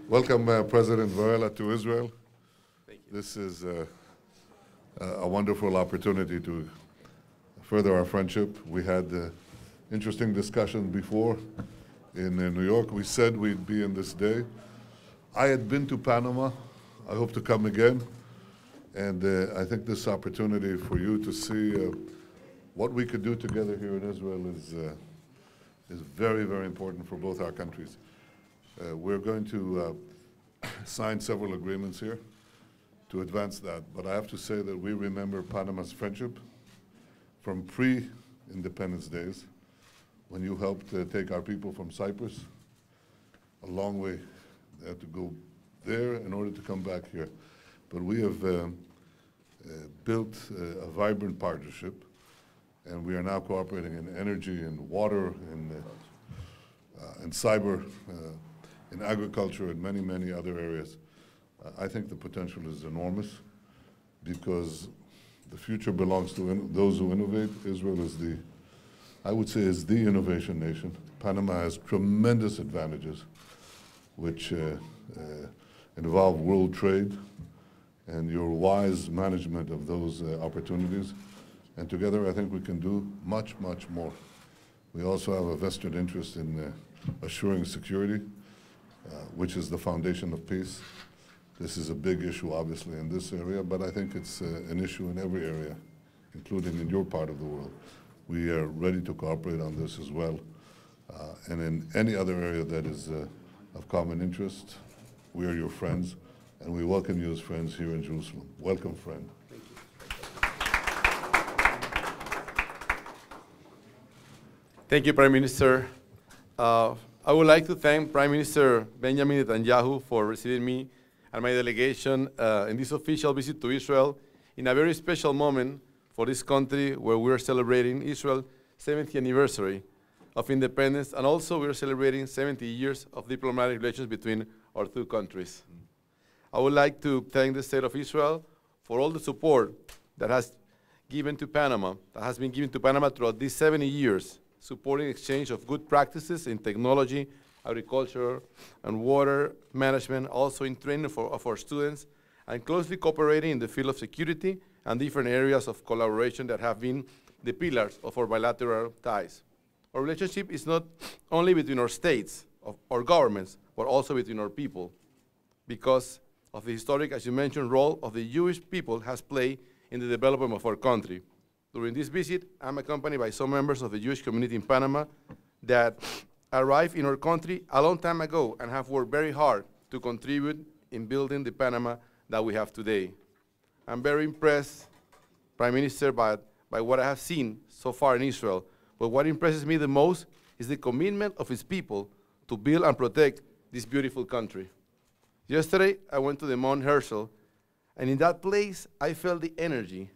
Welcome, President Varela, to Israel. Thank you. This is a wonderful opportunity to further our friendship. We had interesting discussions before in New York. We said we'd be in this day. I had been to Panama. I hope to come again. And I think this opportunity for you to see what we could do together here in Israel is very, very important for both our countries. We're going to sign several agreements here to advance that. But I have to say that we remember Panama's friendship from pre-independence days, when you helped take our people from Cyprus a long way. They had to go there in order to come back here. But we have built a vibrant partnership, and we are now cooperating in energy and water and cyber, in agriculture and many, many other areas. I think the potential is enormous because the future belongs to those who innovate. Israel is I would say, is the innovation nation. Panama has tremendous advantages, which involve world trade and your wise management of those opportunities. And together, I think we can do much, much more. We also have a vested interest in assuring security, which is the foundation of peace. This is a big issue, obviously, in this area, but I think it's an issue in every area, including in your part of the world. We are ready to cooperate on this as well. And in any other area that is of common interest, we are your friends, and we welcome you as friends here in Jerusalem. Welcome, friend. Thank you. Thank you, Prime Minister. I would like to thank Prime Minister Benjamin Netanyahu for receiving me and my delegation in this official visit to Israel in a very special moment for this country where we're celebrating Israel's 70th anniversary of independence, and also we're celebrating 70 years of diplomatic relations between our two countries. I would like to thank the State of Israel for all the support that has been given to Panama throughout these 70 years, supporting exchange of good practices in technology, agriculture, and water management, also in training of our students, and closely cooperating in the field of security and different areas of collaboration that have been the pillars of our bilateral ties. Our relationship is not only between our states or governments, but also between our people, because of the historic, as you mentioned, role of the Jewish people has played in the development of our country. During this visit, I'm accompanied by some members of the Jewish community in Panama that arrived in our country a long time ago and have worked very hard to contribute in building the Panama that we have today. I'm very impressed, Prime Minister, by what I have seen so far in Israel. But what impresses me the most is the commitment of its people to build and protect this beautiful country. Yesterday, I went to the Mount Herschel, and in that place, I felt the energy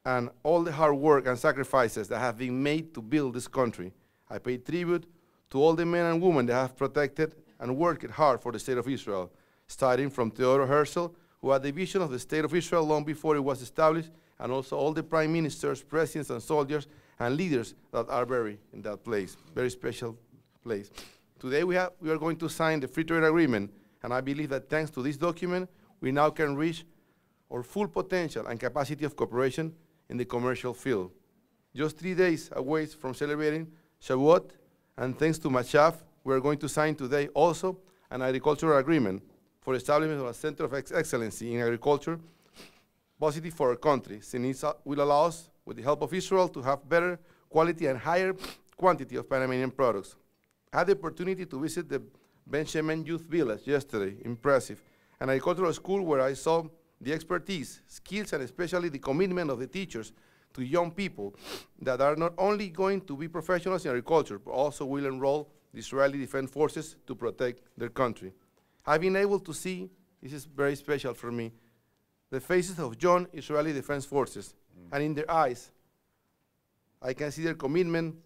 and all the hard work and sacrifices that have been made to build this country. I pay tribute to all the men and women that have protected and worked hard for the State of Israel, starting from Theodore Herzl, who had the vision of the State of Israel long before it was established, and also all the prime ministers, presidents, and soldiers, and leaders that are buried in that place, very special place. Today we are going to sign the free trade agreement, and I believe that thanks to this document, we now can reach our full potential and capacity of cooperation in the commercial field. Just 3 days away from celebrating Shavuot, and thanks to Machaf, we are going to sign today also an agricultural agreement for establishment of a center of excellency in agriculture, positive for our country, since it will allow us, with the help of Israel, to have better quality and higher quantity of Panamanian products. I had the opportunity to visit the Benjamin Youth Village yesterday, impressive, an agricultural school where I saw the expertise, skills, and especially the commitment of the teachers to young people that are not only going to be professionals in agriculture, but also will enroll the Israeli Defense Forces to protect their country. I've been able to see, this is very special for me, the faces of young Israeli Defense Forces, and in their eyes, I can see their commitment,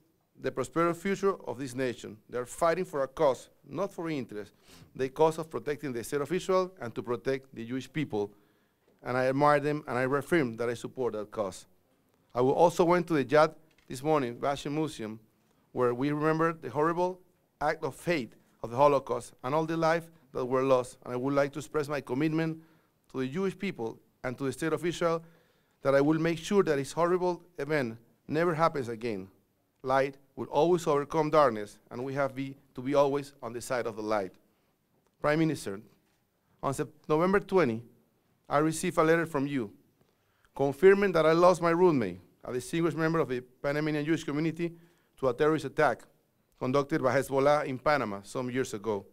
the prosperous future of this nation. They're fighting for a cause, not for interest, the cause of protecting the State of Israel and to protect the Jewish people. And I admire them, and I reaffirm that I support that cause. I also went to the Yad this morning, Russian Museum, where we remember the horrible act of hate of the Holocaust and all the life that were lost, and I would like to express my commitment to the Jewish people and to the state of Israel that I will make sure that this horrible event never happens again. Light will always overcome darkness, and we have to be always on the side of the light. Prime Minister, on November 20, I received a letter from you confirming that I lost my roommate, a distinguished member of the Panamanian Jewish community, to a terrorist attack conducted by Hezbollah in Panama some years ago.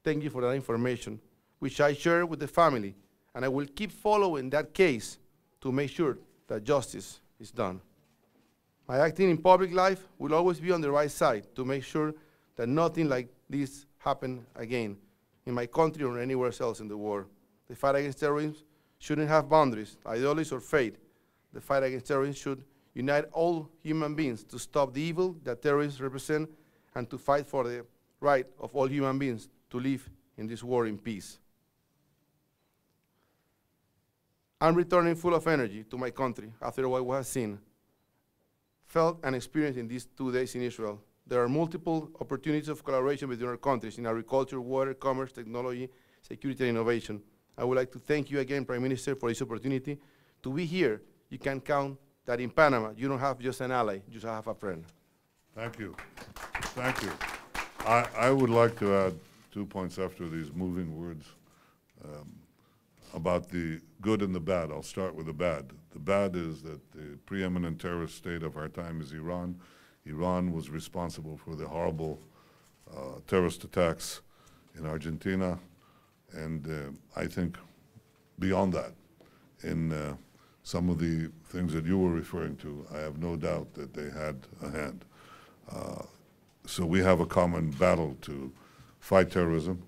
Thank you for that information, which I share with the family, and I will keep following that case to make sure that justice is done. My acting in public life will always be on the right side to make sure that nothing like this happen again in my country or anywhere else in the world. The fight against terrorism shouldn't have boundaries, ideologies, or faith. The fight against terrorism should unite all human beings to stop the evil that terrorists represent and to fight for the right of all human beings to live in this world in peace. I'm returning full of energy to my country after what we have seen, felt, and experienced in these 2 days in Israel. There are multiple opportunities of collaboration between our countries in agriculture, water, commerce, technology, security, and innovation. I would like to thank you again, Prime Minister, for this opportunity to be here. You can count that in Panama, you don't have just an ally, you just have a friend. Thank you. Thank you. I would like to add 2 points after these moving words about the good and the bad. I'll start with the bad. The bad is that the preeminent terrorist state of our time is Iran. Iran was responsible for the horrible terrorist attacks in Argentina, and I think beyond that, in some of the things that you were referring to, I have no doubt that they had a hand. So we have a common battle to fight terrorism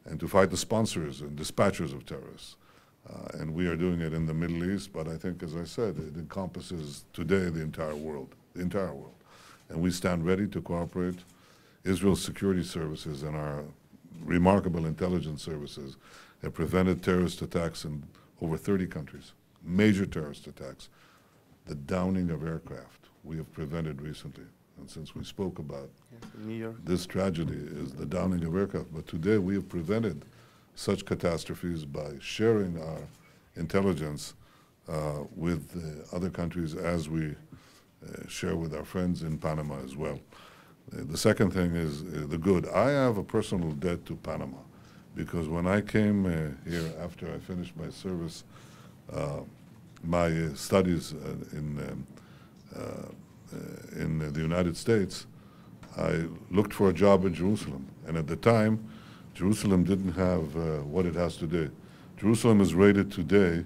and to fight the sponsors and dispatchers of terrorists. And we are doing it in the Middle East, but I think, as I said, it encompasses today the entire world. And we stand ready to cooperate. Israel's security services and our remarkable intelligence services have prevented terrorist attacks in over 30 countries, major terrorist attacks. The downing of aircraft we have prevented recently. And since we spoke about this tragedy is the downing of aircraft, but today we have prevented such catastrophes by sharing our intelligence with other countries as we share with our friends in Panama as well. The second thing is the good. I have a personal debt to Panama because when I came here after I finished my service, my studies in the United States, I looked for a job in Jerusalem. And at the time, Jerusalem didn't have what it has today. Jerusalem is rated today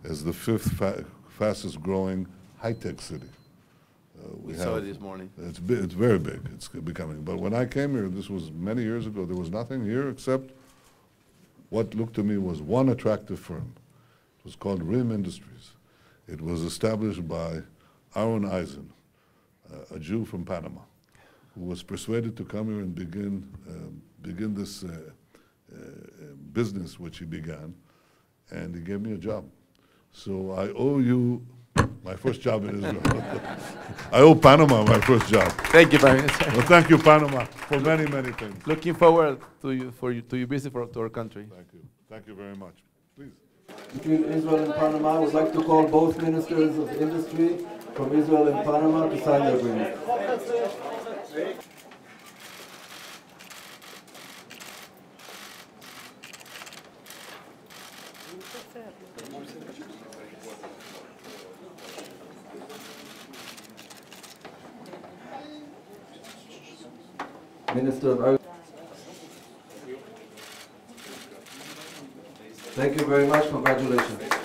as the 5th fastest growing high-tech city. We saw it this morning. It's very big. It's becoming. But when I came here, this was many years ago, there was nothing here except what looked to me was one attractive firm. It was called RIM Industries. It was established by Aaron Eisen, a Jew from Panama, who was persuaded to come here and begin this business which he began, and he gave me a job. So I owe you my first job in Israel. I owe Panama my first job. Thank you, Prime Minister. Well, thank you, Panama, for many, many things. Looking forward to your visit to our country. Thank you. Thank you very much. Please. Between Israel and Panama, I would like to call both ministers of industry from Israel and Panama to sign the agreement. Minister of Agriculture. Thank you very much. Congratulations.